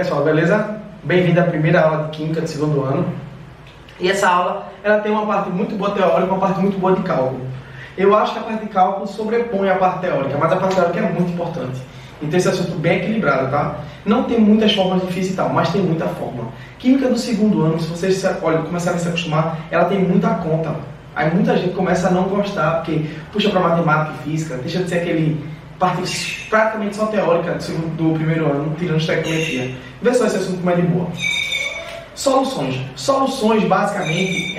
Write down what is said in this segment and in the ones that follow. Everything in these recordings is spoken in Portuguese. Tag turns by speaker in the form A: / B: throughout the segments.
A: pessoal, beleza? Bem-vindo à primeira aula de Química do segundo ano. E essa aula, ela tem uma parte muito boa teórica e uma parte muito boa de cálculo. Eu acho que a parte de cálculo sobrepõe a parte teórica, mas a parte teórica é muito importante. Então esse assunto bem equilibrado, tá? Não tem muitas formas de física e tal, mas tem muita fórmula. Química do segundo ano, se vocês começarem a se acostumar, ela tem muita conta. Aí muita gente começa a não gostar, porque puxa para matemática e física, deixa de ser aquele parte praticamente só teórica do primeiro ano, tirando estequiometria. Vê só esse assunto como é de boa. Soluções. Soluções, basicamente,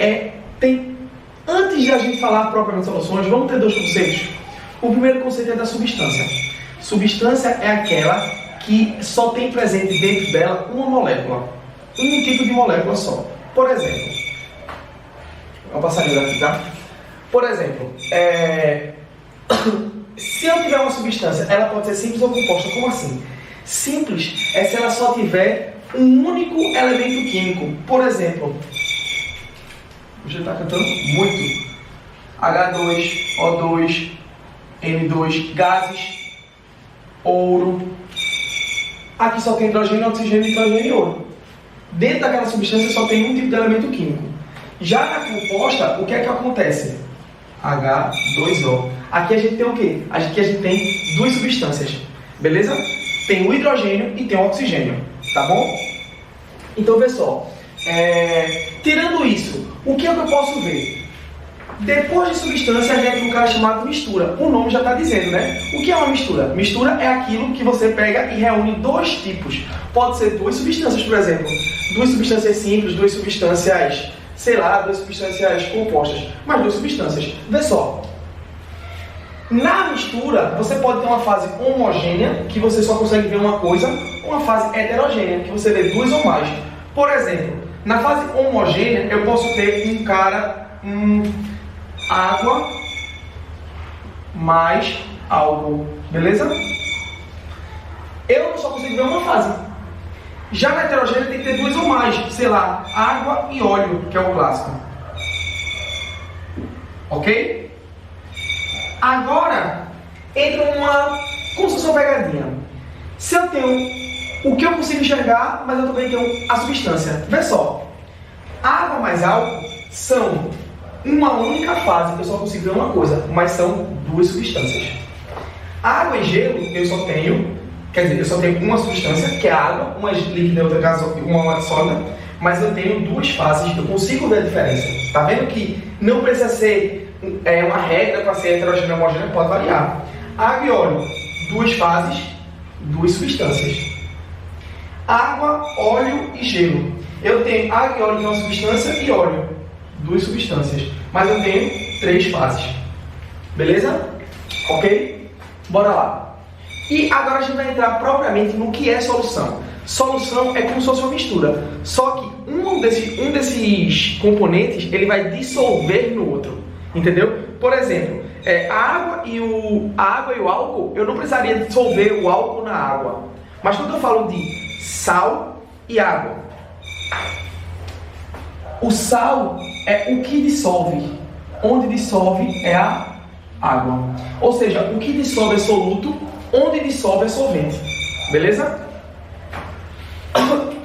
A: antes de a gente falar propriamente soluções, vamos ter dois conceitos. O primeiro conceito é da substância. Substância é aquela que só tem presente dentro dela uma molécula. Um tipo de molécula só. Por exemplo, vou passar aqui, tá? Por exemplo, se eu tiver uma substância, ela pode ser simples ou composta. Como assim? Simples é se ela só tiver um único elemento químico. Por exemplo, você está cantando muito. H2, O2, N2, gases, ouro. Aqui só tem hidrogênio, oxigênio, nitrogênio e ouro. Dentro daquela substância só tem um tipo de elemento químico. Já na composta, o que é que acontece? H2O. Aqui a gente tem o quê? Aqui a gente tem duas substâncias, beleza? Tem o hidrogênio e tem o oxigênio, tá bom? Então, vê só. Tirando isso, o que é que eu posso ver? Depois de substância, a gente tem um cara chamado mistura. O nome já está dizendo, né? O que é uma mistura? Mistura é aquilo que você pega e reúne dois tipos. Pode ser duas substâncias, por exemplo. Duas substâncias simples, duas substâncias, sei lá, duas substâncias compostas. Mas duas substâncias. Vê só. Na mistura, você pode ter uma fase homogênea, que você só consegue ver uma coisa, ou uma fase heterogênea, que você vê duas ou mais. Por exemplo, na fase homogênea, eu posso ter um cara, água mais álcool, beleza? Eu só consigo ver uma fase. Já na heterogênea tem que ter duas ou mais, sei lá, água e óleo, que é o clássico. Ok? Agora, entra como se fosse uma pegadinha. Se eu tenho o que eu consigo enxergar, mas eu também tenho a substância. Vê só. Água mais álcool são uma única fase, eu só consigo ver uma coisa, mas são duas substâncias. Água e gelo, eu só tenho uma substância, que é a água, uma líquida e outra uma sólida, mas eu tenho duas fases, eu consigo ver a diferença. Tá vendo que não precisa ser uma regra para ser heterogêneo ou homogêneo, pode variar. Água e óleo, duas fases, duas substâncias. Água, óleo e gelo. Eu tenho água e óleo, que é uma substância, e óleo, duas substâncias. Mas eu tenho três fases. Beleza? Ok? Bora lá. E agora a gente vai entrar propriamente no que é solução. Solução é como se fosse uma mistura. Só que um desses componentes ele vai dissolver no outro. Entendeu? Por exemplo, a água e o álcool, eu não precisaria dissolver o álcool na água. Mas quando eu falo de sal e água, o sal é o que dissolve. Onde dissolve é a água. Ou seja, o que dissolve é soluto, onde dissolve é solvente. Beleza?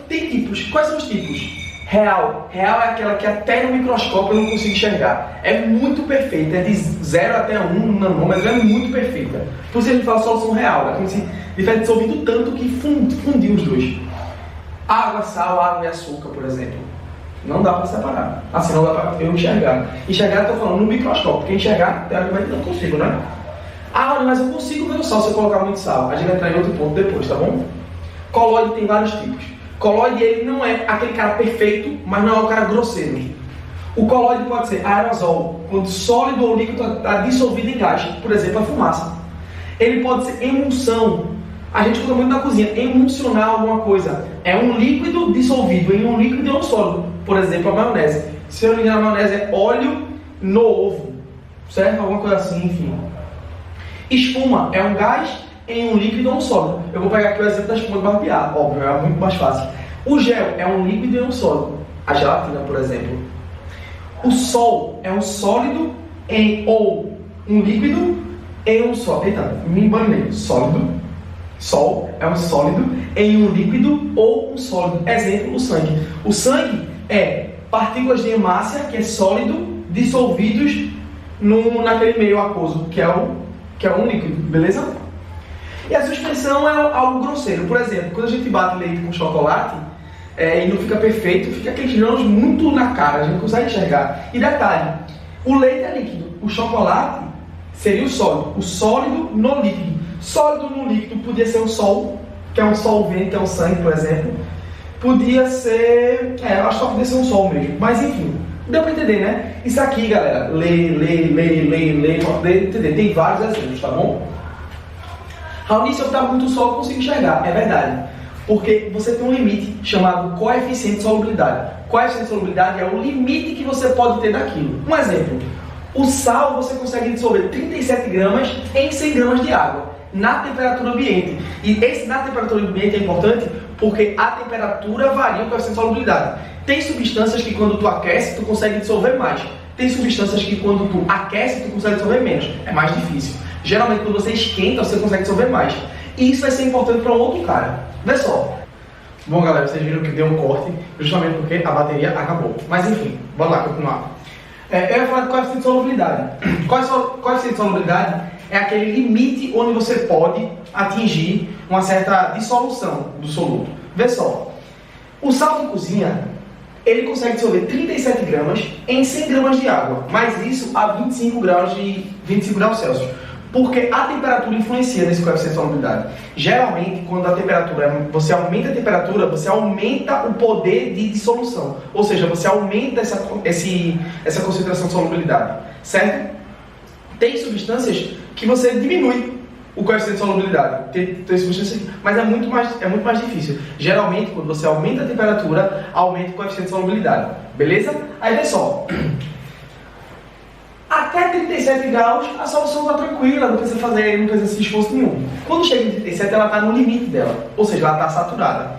A: Tem tipos. Quais são os tipos? Real. Real é aquela que até no microscópio eu não consigo enxergar. É muito perfeita. É de 0 até 1 nanômetros, é muito perfeita. Por isso a gente fala solução real. É como se tivesse dissolvido tanto que fundiu os dois. Água, sal, água e açúcar, por exemplo. Não dá para separar. Assim não dá para eu enxergar. Enxergar, eu estou falando no microscópio. Porque enxergar, teoricamente, não consigo, né? Olha, mas eu consigo ver o sal se eu colocar muito sal. A gente vai entrar em outro ponto depois, tá bom? Colóide tem vários tipos. Colóide, ele não é aquele cara perfeito, mas não é o cara grosseiro. O colóide pode ser aerosol, quando sólido ou líquido está dissolvido em gás, por exemplo, a fumaça. Ele pode ser emulsão. A gente usa muito na cozinha, emulsionar alguma coisa. É um líquido dissolvido em um líquido e um sólido. Por exemplo, a maionese. Se eu não me engano, a maionese é óleo no ovo. Certo? Alguma coisa assim, enfim. Espuma é um gás em um líquido ou um sólido. Eu vou pegar aqui o exemplo da espuma de barbear, óbvio, é muito mais fácil. O gel é um líquido e um sólido. A gelatina, por exemplo. O sol é um sólido ou um líquido em um sólido. Eita, me embanei. Sólido Sol é um sólido em um líquido ou um sólido. Exemplo, o sangue. O sangue é partículas de hemácia, que é sólido, dissolvidos naquele meio aquoso, que é um líquido, beleza? E a suspensão é algo grosseiro. Por exemplo, quando a gente bate leite com chocolate, e não fica perfeito, fica aqueles grãos muito na cara, a gente não consegue enxergar. E detalhe, o leite é líquido, o chocolate seria o sólido no líquido. Sólido no líquido podia ser o sol, que é um solvente, que é um sangue, por exemplo. Podia ser... eu acho que só podia ser um sol mesmo. Mas enfim, deu pra entender, né? Isso aqui, galera, lê, pra poder entender. Tem vários exemplos, tá bom? Raoni, se eu botar muito sol, eu consigo enxergar. É verdade. Porque você tem um limite chamado coeficiente de solubilidade. Coeficiente de solubilidade é o limite que você pode ter daquilo. Um exemplo. O sal você consegue dissolver 37 gramas em 100 gramas de água, na temperatura ambiente. E esse na temperatura ambiente é importante porque a temperatura varia com a solubilidade. Tem substâncias que quando tu aquece, tu consegue dissolver mais. Tem substâncias que quando tu aquece, tu consegue dissolver menos. É mais difícil. Geralmente quando você esquenta, você consegue dissolver mais. E isso vai ser importante para um outro cara. Vê só. Bom, galera, vocês viram que deu um corte, justamente porque a bateria acabou. Mas enfim, bora lá continuar. Eu ia falar de coeficiente de solubilidade. Coeficiente de solubilidade é aquele limite onde você pode atingir uma certa dissolução do soluto. Vê só, o sal de cozinha, ele consegue dissolver 37 gramas em 100 gramas de água, mas isso a 25 graus Celsius. Porque a temperatura influencia nesse coeficiente de solubilidade. Geralmente, quando você aumenta a temperatura, você aumenta o poder de dissolução. Ou seja, você aumenta essa concentração de solubilidade. Certo? Tem substâncias que você diminui o coeficiente de solubilidade. Tem substâncias, mas é muito mais difícil. Geralmente, quando você aumenta a temperatura, aumenta o coeficiente de solubilidade. Beleza? Aí, vê só. Até 37 graus, a solução está tranquila, não precisa se esforço nenhum. Quando chega em 37, ela está no limite dela, ou seja, ela está saturada.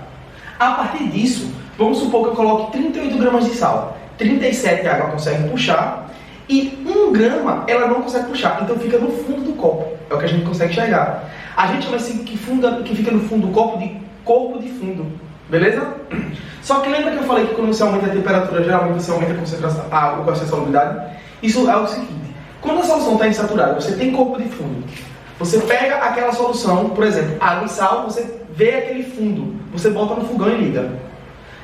A: A partir disso, vamos supor que eu coloque 38 gramas de sal. 37 a água consegue puxar, e 1 grama ela não consegue puxar, então fica no fundo do copo. É o que a gente consegue enxergar. A gente chama esse que fica no fundo do copo de corpo de fundo. Beleza? Só que lembra que eu falei que quando você aumenta a temperatura, geralmente você aumenta a concentração, o coeficiente de solubilidade? Isso é o seguinte, quando a solução está insaturada, você tem corpo de fundo, você pega aquela solução, por exemplo, água e sal, você vê aquele fundo, você bota no fogão e liga.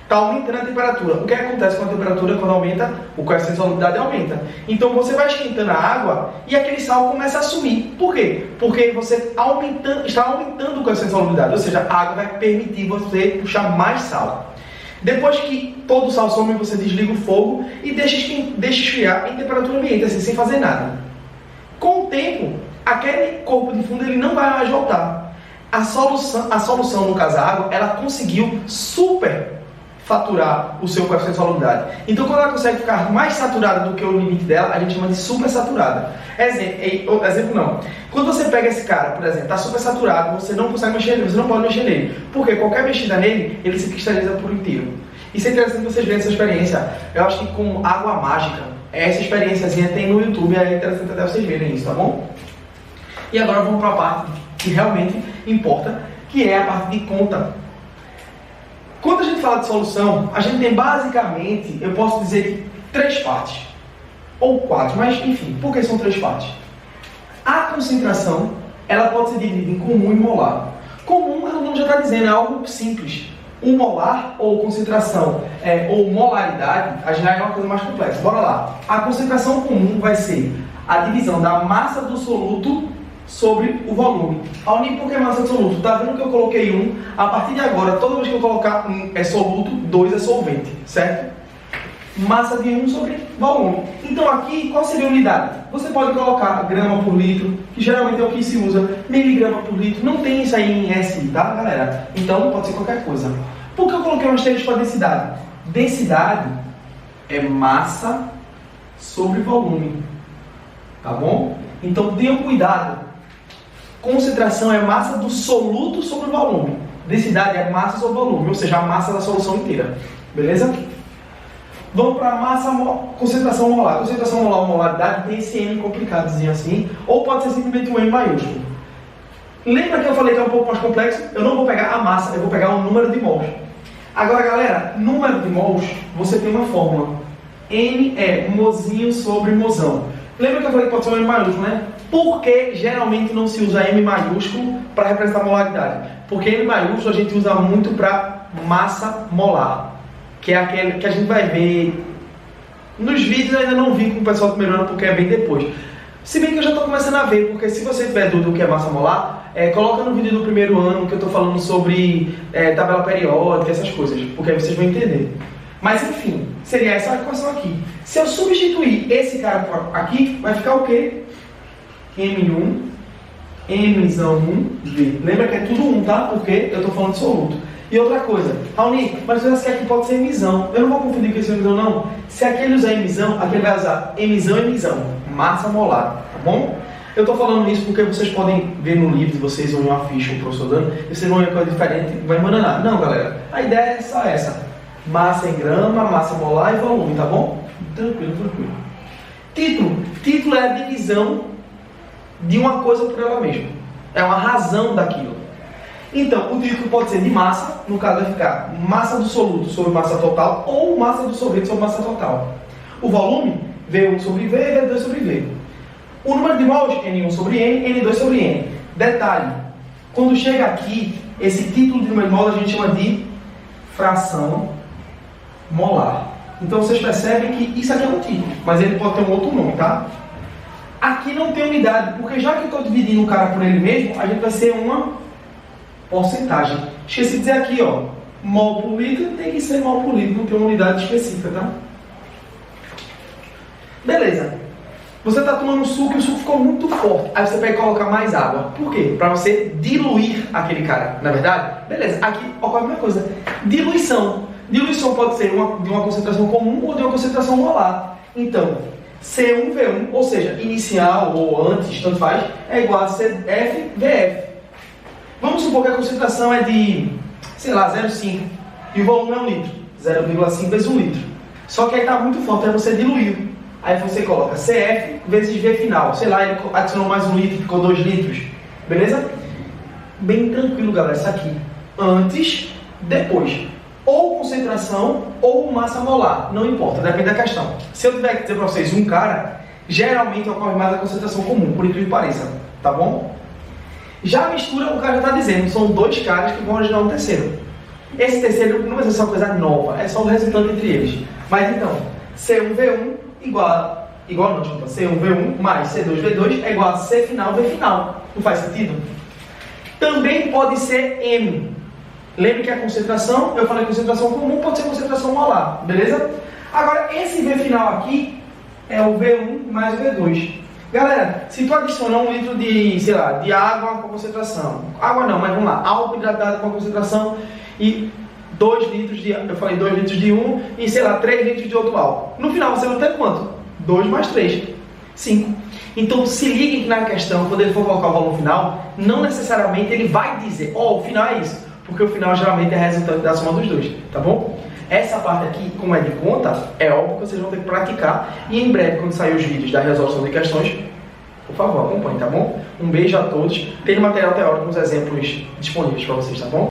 A: Está aumentando a temperatura. O que acontece com a temperatura quando aumenta? O coeficiente de solubilidade aumenta. Então você vai esquentando a água e aquele sal começa a sumir. Por quê? Porque você está aumentando o coeficiente de solubilidade, ou seja, a água vai permitir você puxar mais sal. Depois que todo o sal some, você desliga o fogo e deixa esfriar em temperatura ambiente, assim, sem fazer nada. Com o tempo, aquele corpo de fundo ele não vai mais voltar. A solução, no caso a água, ela conseguiu superfaturar o seu coeficiente de solubilidade. Então, quando ela consegue ficar mais saturada do que o limite dela, a gente chama de supersaturada. Exemplo não. Quando você pega esse cara, por exemplo, está supersaturado, você não consegue mexer nele, você não pode mexer nele. Porque qualquer mexida nele, ele se cristaliza por inteiro. Isso é interessante vocês verem essa experiência. Eu acho que com água mágica, essa experiênciazinha tem no YouTube, é interessante até vocês verem isso, tá bom? E agora vamos para a parte que realmente importa, que é a parte de conta. Quando a gente fala de solução, a gente tem basicamente, eu posso dizer, 3 partes. Ou 4, mas enfim, por que são 3 partes? A concentração, ela pode ser dividida em comum e molar. Comum, o nome já está dizendo, é algo simples. O molar, ou concentração, ou molaridade, já é uma coisa mais complexa. Bora lá. A concentração comum vai ser a divisão da massa do soluto sobre o volume. Raoni, por que massa de soluto? Tá vendo que eu coloquei 1? A partir de agora, toda vez que eu colocar 1 é soluto, 2 é solvente, certo? Massa de 1 sobre volume. Então aqui, qual seria a unidade? Você pode colocar grama por litro, que geralmente é o que se usa, miligrama por litro. Não tem isso aí em SI, tá, galera? Então pode ser qualquer coisa. Por que eu coloquei um asterisco para densidade? Densidade é massa sobre volume, tá bom? Então tenham cuidado. Concentração é massa do soluto sobre o volume. Densidade é massa sobre volume, ou seja, a massa da solução inteira. Beleza? Vamos para concentração molar. Concentração molar ou molaridade tem esse M complicadozinho assim, ou pode ser simplesmente um M maiúsculo. Lembra que eu falei que é um pouco mais complexo? Eu não vou pegar a massa, eu vou pegar o número de mols. Agora, galera, número de mols, você tem uma fórmula. N é mozinho sobre mozão. Lembra que eu falei que pode ser um M maiúsculo, né? Por que geralmente não se usa M maiúsculo para representar a molaridade? Porque M maiúsculo a gente usa muito para massa molar, que é aquele que a gente vai ver nos vídeos. Eu ainda não vi com o pessoal do primeiro ano porque é bem depois. Se bem que eu já estou começando a ver, porque se você tiver dúvida do que é massa molar, coloca no vídeo do primeiro ano que eu estou falando sobre tabela periódica, essas coisas, porque aí vocês vão entender. Mas enfim, seria essa a equação aqui. Se eu substituir esse cara aqui, vai ficar o quê? M1, M1V. Lembra que é tudo 1, tá? Porque eu estou falando de soluto. E outra coisa, Raoni, mas esse aqui pode ser Mzão. Eu não vou confundir com esse Mzão, não. Se aquele usar Mzão, aquele vai usar Mzão, massa molar, tá bom? Eu estou falando isso porque vocês podem ver no livro de vocês ou em uma ficha o professor dando, e vocês vão ver coisa diferente e vai mandar. Não, galera, a ideia é só essa. Massa em grama, massa molar e volume, tá bom? Tranquilo, tranquilo. Título. Título é a divisão de uma coisa por ela mesma. É uma razão daquilo. Então, o título pode ser de massa, no caso vai ficar massa do soluto sobre massa total, ou massa do sorvete sobre massa total. O volume, V1 sobre V, V2 sobre V. O número de mols, N1 sobre N, N2 sobre N. Detalhe, quando chega aqui, esse título de número de mols a gente chama de fração molar. Então vocês percebem que isso aqui é um título, mas ele pode ter um outro nome, tá? Aqui não tem unidade, porque já que eu estou dividindo o cara por ele mesmo, a gente vai ser uma porcentagem. Esqueci de dizer aqui, ó, mol por litro tem que ser mol por litro, não tem uma unidade específica, tá? Beleza. Você está tomando suco e o suco ficou muito forte. Aí você vai colocar mais água. Por quê? Para você diluir aquele cara, não é verdade? Beleza. Aqui ocorre a mesma coisa. Diluição. Diluição pode ser de uma concentração comum ou de uma concentração molar. Então, C1V1, ou seja, inicial ou antes, tanto faz, é igual a CFVF. Vamos supor que a concentração é de, sei lá, 0,5 e o volume é 1 litro. 0,5 vezes 1 litro. Só que aí está muito forte, aí você diluiu. Aí você coloca CF vezes V final. Sei lá, ele adicionou mais 1 litro, ficou 2 litros. Beleza? Bem tranquilo, galera. Isso aqui. Antes, depois. Ou concentração ou massa molar. Não importa, depende da questão. Se eu tiver que dizer para vocês um cara, geralmente ocorre mais a concentração comum, por incrível que pareça. Tá bom? Já a mistura, o cara já está dizendo. São 2 caras que vão originar um terceiro. Esse terceiro não vai ser só uma coisa nova. É só o resultado entre eles. Mas então, C1V1 igual não, desculpa, C1V1 mais C2V2 é igual a C final V final. Não faz sentido? Também pode ser M. Lembre que a concentração, eu falei concentração comum, pode ser concentração molar, beleza? Agora, esse V final aqui é o V1 mais o V2. Galera, se tu adicionar 1 litro de, sei lá, de água com concentração, água não, mas vamos lá, álcool hidratado com concentração e 2 litros de, eu falei 2 litros de um e, sei lá, 3 litros de outro álcool. No final, você vai ter quanto? 2 mais 3, 5. Então, se liguem que na questão, quando ele for colocar o volume final, não necessariamente ele vai dizer, ó, o final é isso, porque o final geralmente é resultante da soma dos dois, tá bom? Essa parte aqui, como é de conta, é óbvio que vocês vão ter que praticar e em breve, quando sair os vídeos da resolução de questões, por favor, acompanhe, tá bom? Um beijo a todos. Tem material teórico com os exemplos disponíveis para vocês, tá bom?